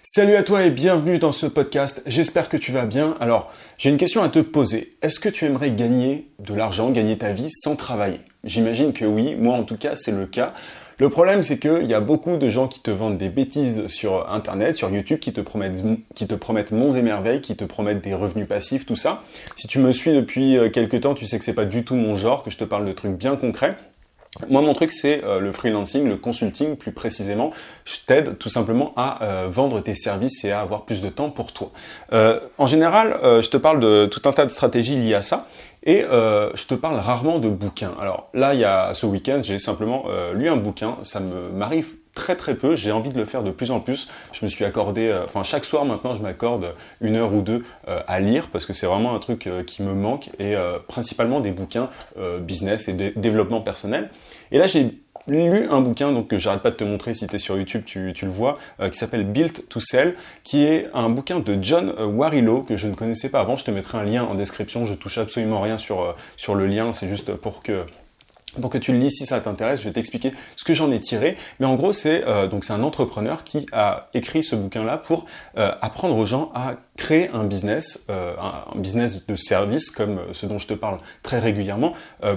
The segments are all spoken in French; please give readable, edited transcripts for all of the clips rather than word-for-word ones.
Salut à toi et bienvenue dans ce podcast, j'espère que tu vas bien. Alors, j'ai une question à te poser. Est-ce que tu aimerais gagner de l'argent, gagner ta vie sans travailler? J'imagine que oui, moi en tout cas c'est le cas. Le problème c'est qu'il y a beaucoup de gens qui te vendent des bêtises sur internet, sur YouTube, qui te promettent monts et merveilles, qui te promettent des revenus passifs, tout ça. Si tu me suis depuis quelques temps, tu sais que c'est pas du tout mon genre, que je te parle de trucs bien concrets. Moi, mon truc, c'est le freelancing, le consulting plus précisément. Je t'aide tout simplement à vendre tes services et à avoir plus de temps pour toi. En général, je te parle de tout un tas de stratégies liées à ça et je te parle rarement de bouquins. Alors là, il y a ce week-end, j'ai simplement lu un bouquin. Ça m'arrive très peu, j'ai envie de le faire de plus en plus. Je me suis accordé, chaque soir maintenant, je m'accorde 1 heure ou 2 à lire parce que c'est vraiment un truc qui me manque et principalement des bouquins business et développement personnel. Et là, j'ai lu un bouquin donc que j'arrête pas de te montrer si tu es sur YouTube, tu le vois, qui s'appelle Built to Sell, qui est un bouquin de John Warrillow que je ne connaissais pas avant. Je te mettrai un lien en description, je touche absolument rien sur le lien, c'est juste pour que tu le lis si ça t'intéresse, je vais t'expliquer ce que j'en ai tiré. Mais en gros, c'est un entrepreneur qui a écrit ce bouquin-là pour apprendre aux gens à créer un business de service, comme ce dont je te parle très régulièrement,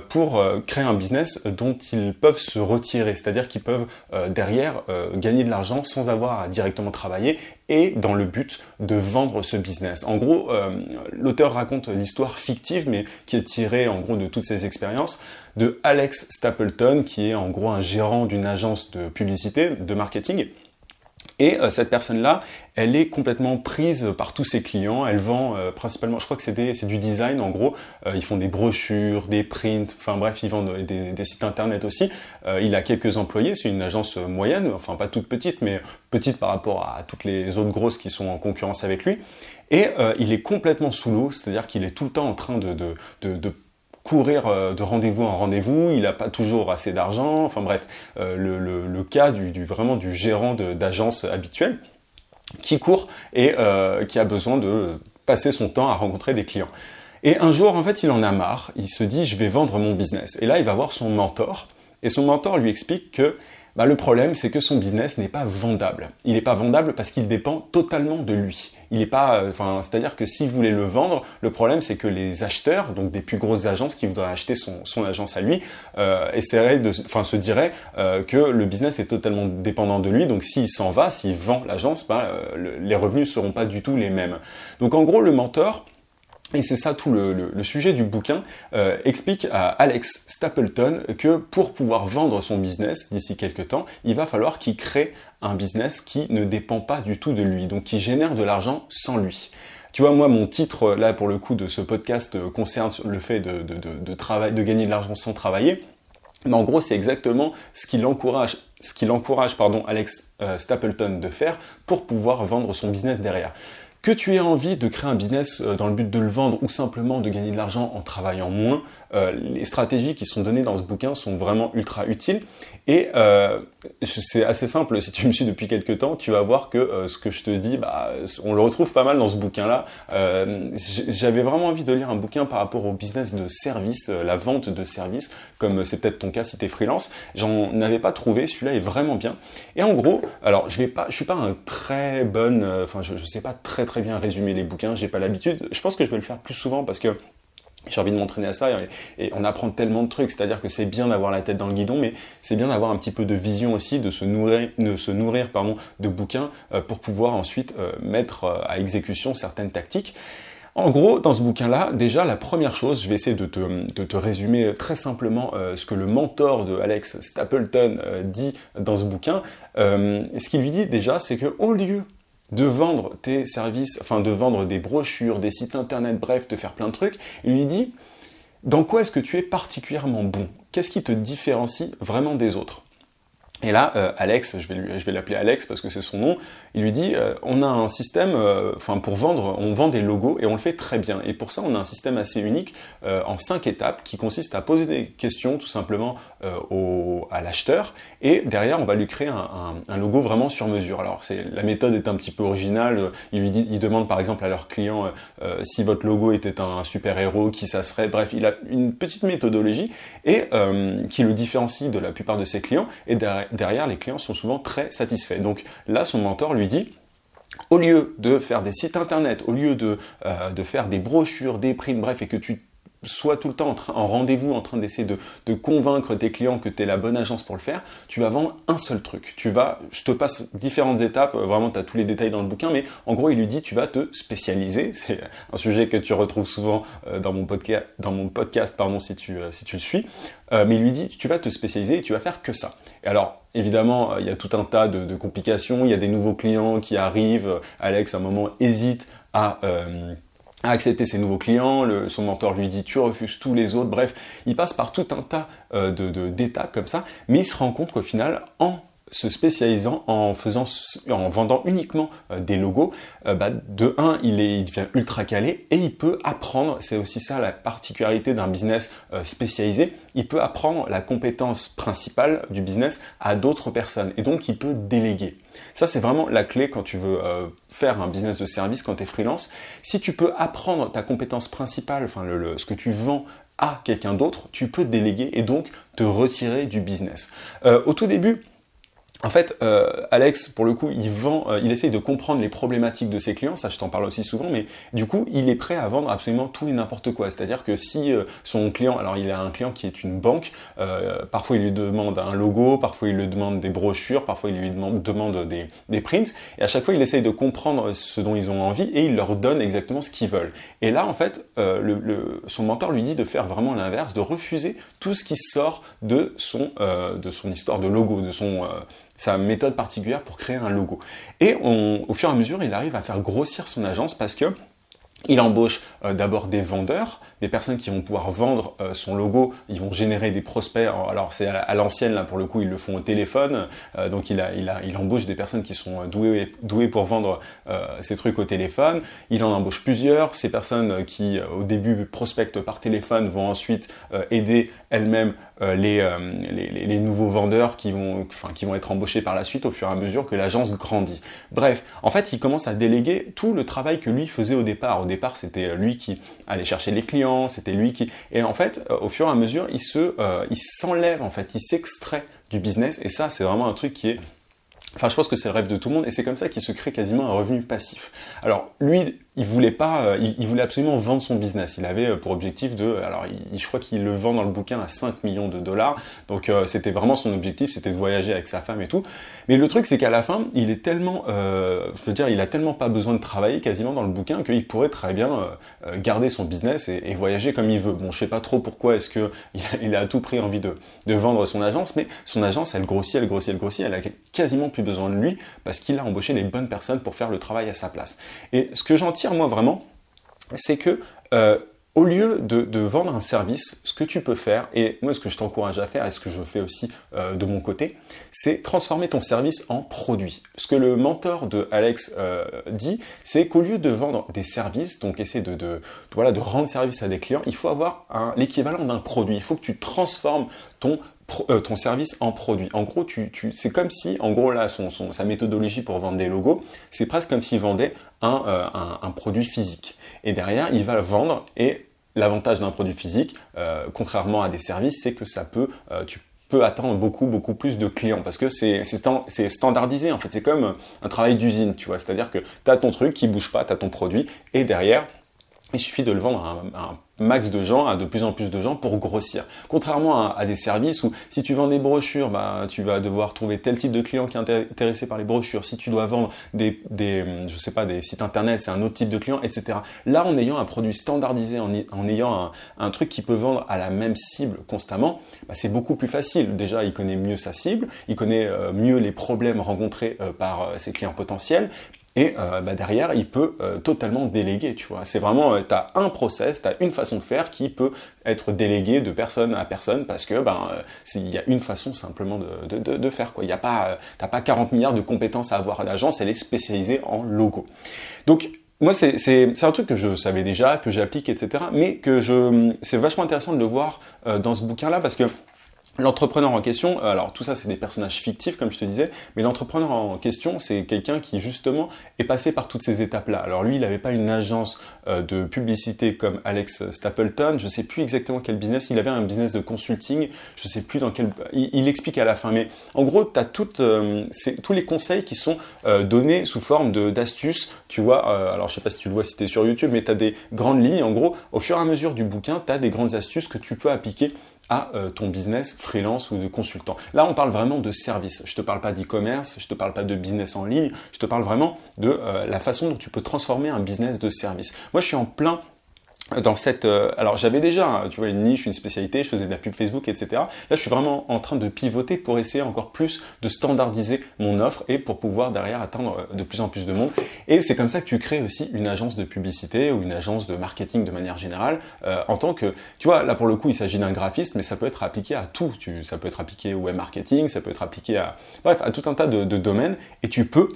pour créer un business dont ils peuvent se retirer, c'est-à-dire qu'ils peuvent derrière gagner de l'argent sans avoir à directement travailler et dans le but de vendre ce business. En gros, l'auteur raconte l'histoire fictive, mais qui est tirée en gros de toutes ses expériences, de Alex Stapleton, qui est en gros un gérant d'une agence de publicité, de marketing. Et cette personne-là, elle est complètement prise par tous ses clients. Elle vend principalement, je crois que c'est du design en gros. Ils font des brochures, des prints, enfin bref, ils vendent des sites internet aussi. Il a quelques employés, c'est une agence moyenne, enfin pas toute petite, mais petite par rapport à toutes les autres grosses qui sont en concurrence avec lui. Et il est complètement sous l'eau, c'est-à-dire qu'il est tout le temps en train de courir de rendez-vous en rendez-vous, il n'a pas toujours assez d'argent, enfin bref, le cas vraiment du gérant d'agence habituel qui court et qui a besoin de passer son temps à rencontrer des clients. Et un jour, en fait, il en a marre, il se dit « je vais vendre mon business ». Et là, il va voir son mentor, et son mentor lui explique que le problème, c'est que son business n'est pas vendable. Il n'est pas vendable parce qu'il dépend totalement de lui. Il n'est pas, c'est-à-dire que s'il voulait le vendre, le problème, c'est que les acheteurs, donc des plus grosses agences qui voudraient acheter son agence à lui, se diraient que le business est totalement dépendant de lui. Donc s'il s'en va, s'il vend l'agence, les revenus ne seront pas du tout les mêmes. Donc en gros, le mentor, et c'est ça tout le sujet du bouquin, explique à Alex Stapleton que pour pouvoir vendre son business d'ici quelques temps, il va falloir qu'il crée un business qui ne dépend pas du tout de lui, donc qui génère de l'argent sans lui. Tu vois, moi, mon titre, là, pour le coup, de ce podcast concerne le fait de gagner de l'argent sans travailler. Mais en gros, c'est exactement ce qu'il encourage Alex Stapleton de faire pour pouvoir vendre son business derrière. Que tu aies envie de créer un business dans le but de le vendre ou simplement de gagner de l'argent en travaillant moins, les stratégies qui sont données dans ce bouquin sont vraiment ultra utiles. Et c'est assez simple, si tu me suis depuis quelques temps, tu vas voir que ce que je te dis, on le retrouve pas mal dans ce bouquin-là. J'avais vraiment envie de lire un bouquin par rapport au business de service, la vente de services, comme c'est peut-être ton cas si tu es freelance. J'en avais pas trouvé, celui-là est vraiment bien. Et en gros, alors je suis pas un très bon, je sais pas très bien résumer les bouquins, j'ai pas l'habitude. Je pense que je vais le faire plus souvent parce que j'ai envie de m'entraîner à ça et on apprend tellement de trucs, c'est-à-dire que c'est bien d'avoir la tête dans le guidon, mais c'est bien d'avoir un petit peu de vision aussi, de se nourrir de bouquins pour pouvoir ensuite mettre à exécution certaines tactiques. En gros, dans ce bouquin-là, déjà, la première chose, je vais essayer de te résumer très simplement ce que le mentor de Alex Stapleton dit dans ce bouquin. Ce qu'il lui dit déjà, c'est que au lieu de vendre tes services, de vendre des brochures, des sites internet, bref, de faire plein de trucs, il lui dit « Dans quoi est-ce que tu es particulièrement bon ? Qu'est-ce qui te différencie vraiment des autres ?» Et là, Alex, je vais l'appeler Alex parce que c'est son nom, il lui dit on a un système, pour vendre, on vend des logos et on le fait très bien. Et pour ça, on a un système assez unique en 5 étapes qui consiste à poser des questions tout simplement à l'acheteur et derrière, on va lui créer un logo vraiment sur mesure. Alors, la méthode est un petit peu originale. Il demande par exemple à leur client si votre logo était un super-héros, qui ça serait. Bref, il a une petite méthodologie et qui le différencie de la plupart de ses clients et derrière, les clients sont souvent très satisfaits. Donc là, son mentor lui dit Au lieu de faire des sites internet, au lieu de faire des brochures, des prints, bref, et que tu sois tout le temps en rendez-vous, en train d'essayer de convaincre tes clients que tu es la bonne agence pour le faire, tu vas vendre un seul truc. Je te passe différentes étapes, vraiment tu as tous les détails dans le bouquin, mais en gros il lui dit tu vas te spécialiser, c'est un sujet que tu retrouves souvent dans mon podcast, pardon, si tu le suis, mais il lui dit tu vas te spécialiser et tu vas faire que ça. Et alors, évidemment, il y a tout un tas de complications, il y a des nouveaux clients qui arrivent, Alex à un moment hésite à accepter ses nouveaux clients, son mentor lui dit tu refuses tous les autres, bref, il passe par tout un tas d'étapes comme ça, mais il se rend compte qu'au final, en se spécialisant, en vendant uniquement des logos, de un, il devient ultra calé et il peut apprendre, c'est aussi ça la particularité d'un business spécialisé, il peut apprendre la compétence principale du business à d'autres personnes et donc il peut déléguer. Ça, c'est vraiment la clé quand tu veux faire un business de service, quand tu es freelance. Si tu peux apprendre ta compétence principale, enfin ce que tu vends à quelqu'un d'autre, tu peux déléguer et donc te retirer du business. Au tout début, en fait, Alex, pour le coup, il essaye de comprendre les problématiques de ses clients, ça je t'en parle aussi souvent, mais du coup, il est prêt à vendre absolument tout et n'importe quoi. C'est-à-dire que si son client, alors il a un client qui est une banque, parfois il lui demande un logo, parfois il lui demande des brochures, parfois il lui demande des prints, et à chaque fois il essaye de comprendre ce dont ils ont envie et il leur donne exactement ce qu'ils veulent. Et là, en fait, son mentor lui dit de faire vraiment l'inverse, de refuser tout ce qui sort de son histoire de logo, de sa méthode particulière pour créer un logo. Et au fur et à mesure, il arrive à faire grossir son agence parce que il embauche d'abord des vendeurs, des personnes qui vont pouvoir vendre son logo, ils vont générer des prospects, alors c'est à l'ancienne, là pour le coup ils le font au téléphone, donc il embauche des personnes qui sont douées pour vendre ces trucs au téléphone, il en embauche plusieurs, ces personnes qui au début prospectent par téléphone vont ensuite aider elles-mêmes les nouveaux vendeurs qui vont être embauchés par la suite au fur et à mesure que l'agence grandit. Bref, en fait, il commence à déléguer tout le travail que lui faisait au départ. Au départ, c'était lui qui allait chercher les clients, c'était lui qui... Et en fait, au fur et à mesure, il s'enlève, en fait, il s'extrait du business. Et ça, c'est vraiment un truc qui est... Enfin, je pense que c'est le rêve de tout le monde et c'est comme ça qu'il se crée quasiment un revenu passif. Alors, lui, il voulait pas, il voulait absolument vendre son business. Il avait pour objectif je crois qu'il le vend dans le bouquin à 5 millions de dollars. Donc, c'était vraiment son objectif, c'était de voyager avec sa femme et tout. Mais le truc, c'est qu'à la fin, il est tellement, il a tellement pas besoin de travailler quasiment dans le bouquin qu'il pourrait très bien garder son business et voyager comme il veut. Bon, je sais pas trop pourquoi est-ce que il a à tout prix envie de vendre son agence, mais son agence, elle grossit, elle a quasiment plus besoin de lui parce qu'il a embauché les bonnes personnes pour faire le travail à sa place. Et ce que j'en tire moi vraiment, c'est que au lieu de vendre un service, ce que tu peux faire, et moi ce que je t'encourage à faire et ce que je fais aussi de mon côté, c'est transformer ton service en produit. Ce que le mentor de Alex dit, c'est qu'au lieu de vendre des services, donc essayer de rendre service à des clients, il faut avoir l'équivalent d'un produit. Il faut que tu transformes ton service en produit. En gros, c'est comme si, en gros là, sa méthodologie pour vendre des logos, c'est presque comme s'il vendait un produit physique. Et derrière, il va le vendre et l'avantage d'un produit physique, contrairement à des services, c'est que tu peux atteindre beaucoup plus de clients parce que c'est standardisé en fait. C'est comme un travail d'usine, tu vois. C'est-à-dire que tu as ton truc qui bouge pas, tu as ton produit et derrière, il suffit de le vendre à un max de gens, à de plus en plus de gens pour grossir. Contrairement à des services où si tu vends des brochures, tu vas devoir trouver tel type de client qui est intéressé par les brochures. Si tu dois vendre des sites internet, c'est un autre type de client, etc. Là, en ayant un produit standardisé, en ayant un truc qui peut vendre à la même cible constamment, c'est beaucoup plus facile. Déjà, il connaît mieux sa cible, il connaît mieux les problèmes rencontrés par ses clients potentiels. Et derrière, il peut totalement déléguer, tu vois. C'est vraiment, tu as un process, tu as une façon de faire qui peut être déléguée de personne à personne parce que il y a une façon simplement de faire, quoi. T'as pas 40 milliards de compétences à avoir à l'agence, elle est spécialisée en logo. Donc, moi, c'est un truc que je savais déjà, que j'applique, etc. Mais c'est vachement intéressant de le voir dans ce bouquin-là parce que L'entrepreneur en question, alors tout ça c'est des personnages fictifs comme je te disais, mais l'entrepreneur en question c'est quelqu'un qui justement est passé par toutes ces étapes-là. Alors lui il n'avait pas une agence de publicité comme Alex Stapleton, je ne sais plus exactement quel business, il avait un business de consulting, je ne sais plus dans quel... Il explique à la fin, mais en gros tu as tous les conseils qui sont donnés sous forme d'astuces, tu vois, alors je ne sais pas si tu le vois si tu es sur YouTube, mais tu as des grandes lignes, en gros au fur et à mesure du bouquin, tu as des grandes astuces que tu peux appliquer à ton business freelance ou de consultant. Là, on parle vraiment de service. Je ne te parle pas d'e-commerce, je ne te parle pas de business en ligne, je te parle vraiment de la façon dont tu peux transformer un business de service. Moi, je suis en plein dans cette... alors, j'avais déjà, tu vois, une niche, une spécialité, je faisais de la pub Facebook, etc. Là, je suis vraiment en train de pivoter pour essayer encore plus de standardiser mon offre et pour pouvoir derrière atteindre de plus en plus de monde. Et c'est comme ça que tu crées aussi une agence de publicité ou une agence de marketing de manière générale en tant que... Tu vois, là, pour le coup, il s'agit d'un graphiste, mais ça peut être appliqué à tout. Ça peut être appliqué au web marketing, ça peut être appliqué à... Bref, à tout un tas de domaines et tu peux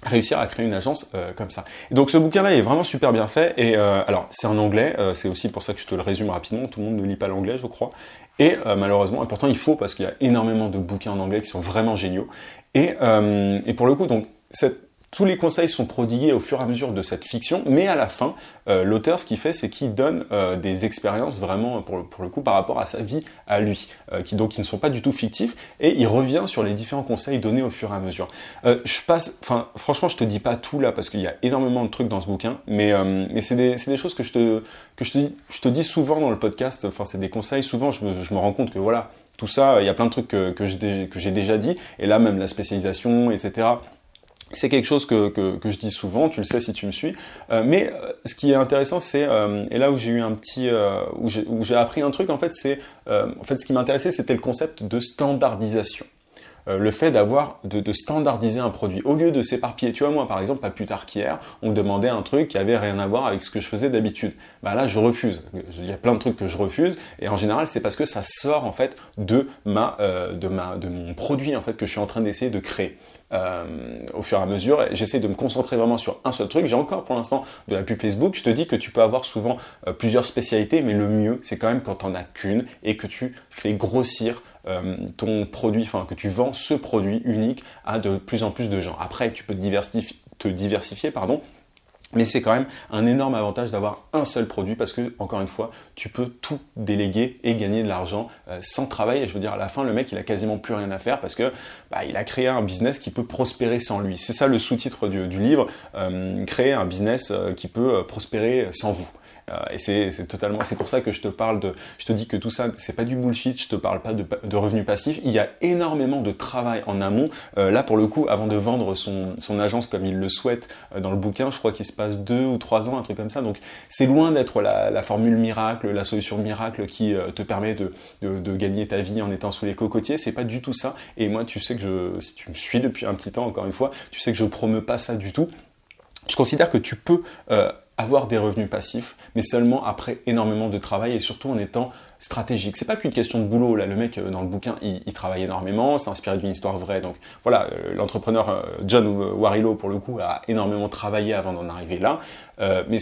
réussir à créer une agence comme ça. Et donc ce bouquin-là est vraiment super bien fait. Et alors c'est en anglais, c'est aussi pour ça que je te le résume rapidement. Tout le monde ne lit pas l'anglais, je crois. Et malheureusement, et pourtant il faut parce qu'il y a énormément de bouquins en anglais qui sont vraiment géniaux. Et pour le coup, donc tous les conseils sont prodigués au fur et à mesure de cette fiction, mais à la fin, l'auteur, ce qu'il fait, c'est qu'il donne des expériences vraiment, pour le coup, par rapport à sa vie à lui, qui ne sont pas du tout fictifs, et il revient sur les différents conseils donnés au fur et à mesure. Franchement, je te dis pas tout là, parce qu'il y a énormément de trucs dans ce bouquin, mais c'est des choses que je te dis souvent dans le podcast, enfin, c'est des conseils, souvent, je me rends compte que voilà, tout ça, il y a plein de trucs que j'ai déjà dit, et là, même la spécialisation, etc., c'est quelque chose que je dis souvent, tu le sais si tu me suis. Mais ce qui est intéressant, c'est et là où j'ai eu un petit où j'ai appris un truc en fait, c'est ce qui m'intéressait, c'était le concept de standardisation. Le fait de standardiser un produit au lieu de s'éparpiller. Tu vois, moi par exemple, pas plus tard qu'hier, on me demandait un truc qui avait rien à voir avec ce que je faisais d'habitude. Bah là, je refuse. Il y a plein de trucs que je refuse et en général, c'est parce que ça sort en fait de mon produit en fait que je suis en train d'essayer de créer. Au fur et à mesure, j'essaie de me concentrer vraiment sur un seul truc. J'ai encore pour l'instant de la pub Facebook. Je te dis que tu peux avoir souvent plusieurs spécialités, mais le mieux, c'est quand même quand tu n'en as qu'une et que tu fais grossir ton produit, enfin que tu vends ce produit unique à de plus en plus de gens. Après, tu peux te diversifier, mais c'est quand même un énorme avantage d'avoir un seul produit parce que, encore une fois, tu peux tout déléguer et gagner de l'argent sans travail. Et je veux dire, à la fin, le mec, il a quasiment plus rien à faire parce que il a créé un business qui peut prospérer sans lui. C'est ça le sous-titre du livre, créer un business qui peut prospérer sans vous. Et c'est pour ça que je te dis que tout ça, c'est pas du bullshit, je te parle pas de revenus passifs. Il y a énormément de travail en amont. Là, pour le coup, avant de vendre son agence comme il le souhaite dans le bouquin, je crois qu'il se passe 2 ou 3 ans, un truc comme ça. Donc, c'est loin d'être la formule miracle, la solution miracle qui te permet de gagner ta vie en étant sous les cocotiers. C'est pas du tout ça. Et moi, tu sais que si tu me suis depuis un petit temps, encore une fois, tu sais que je promeux pas ça du tout. Je considère que tu peux avoir des revenus passifs, mais seulement après énormément de travail et surtout en étant stratégique. C'est pas qu'une question de boulot. Là, le mec dans le bouquin, il travaille énormément, c'est inspiré d'une histoire vraie. Donc voilà, l'entrepreneur John Warrillow, pour le coup, a énormément travaillé avant d'en arriver là.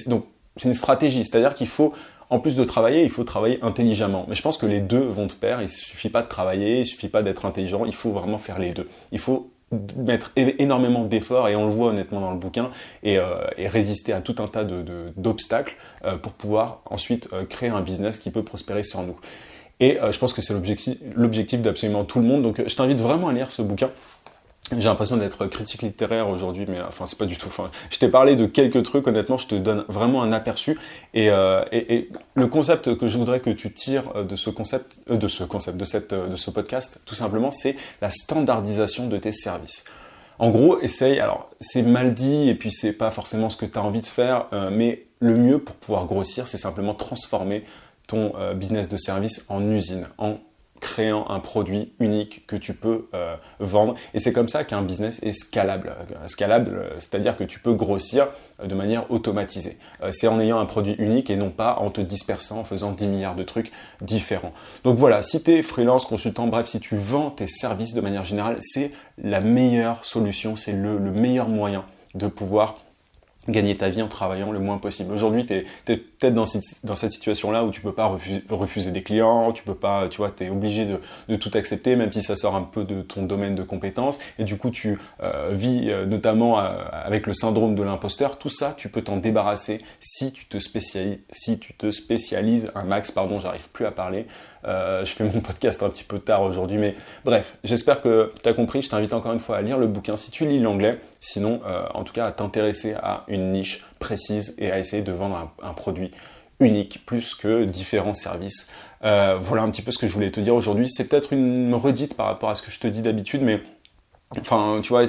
Donc c'est une stratégie, c'est-à-dire qu'il faut, en plus de travailler, il faut travailler intelligemment. Mais je pense que les deux vont de pair. Il suffit pas de travailler, il suffit pas d'être intelligent. Il faut vraiment faire les deux. Il faut mettre énormément d'efforts et on le voit honnêtement dans le bouquin et résister à tout un tas d'obstacles pour pouvoir ensuite créer un business qui peut prospérer sans nous. Et je pense que c'est l'objectif d'absolument tout le monde. Donc je t'invite vraiment à lire ce bouquin. J'ai l'impression d'être critique littéraire aujourd'hui, mais enfin c'est pas du tout. Enfin, je t'ai parlé de quelques trucs, honnêtement, je te donne vraiment un aperçu. Et le concept que je voudrais que tu tires de ce podcast, tout simplement, c'est la standardisation de tes services. En gros, essaye. Alors, c'est mal dit et puis c'est pas forcément ce que tu as envie de faire, mais le mieux pour pouvoir grossir, c'est simplement transformer ton business de service en usine, en créant un produit unique que tu peux vendre. Et c'est comme ça qu'un business est scalable. Scalable, c'est-à-dire que tu peux grossir de manière automatisée. C'est en ayant un produit unique et non pas en te dispersant, en faisant 10 milliards de trucs différents. Donc voilà, si tu es freelance, consultant, bref, si tu vends tes services de manière générale, c'est la meilleure solution, c'est le meilleur moyen de pouvoir gagner ta vie en travaillant le moins possible. Aujourd'hui, tu es peut-être dans cette situation-là où tu peux pas refuser des clients, tu peux pas, tu vois, tu es obligé de tout accepter, même si ça sort un peu de ton domaine de compétences, et du coup, tu vis notamment avec le syndrome de l'imposteur. Tout ça, tu peux t'en débarrasser si tu te spécialises un max, pardon, j'arrive plus à parler. Je fais mon podcast un petit peu tard aujourd'hui, mais bref, j'espère que tu as compris. Je t'invite encore une fois à lire le bouquin si tu lis l'anglais, sinon en tout cas à t'intéresser à une niche précise et à essayer de vendre un produit unique plus que différents services. Voilà un petit peu ce que je voulais te dire aujourd'hui. C'est peut-être une redite par rapport à ce que je te dis d'habitude, mais enfin, tu vois,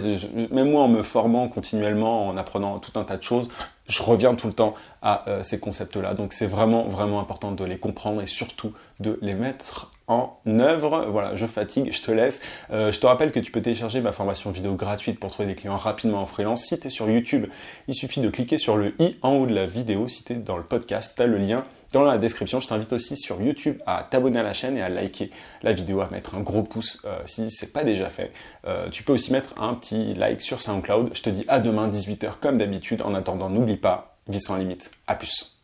même moi en me formant continuellement, en apprenant tout un tas de choses, je reviens tout le temps à ces concepts-là. Donc c'est vraiment, vraiment important de les comprendre et surtout de les mettre en œuvre. Voilà, je fatigue, je te laisse. Je te rappelle que tu peux télécharger ma formation vidéo gratuite pour trouver des clients rapidement en freelance. Si tu es sur YouTube, il suffit de cliquer sur le i en haut de la vidéo. Si tu es dans le podcast, tu as le lien dans la description. Je t'invite aussi sur YouTube à t'abonner à la chaîne et à liker la vidéo, à mettre un gros pouce si ce n'est pas déjà fait. Tu peux aussi mettre un petit like sur SoundCloud. Je te dis à demain 18h comme d'habitude. En attendant, n'oublie pas, vie sans limite. À plus.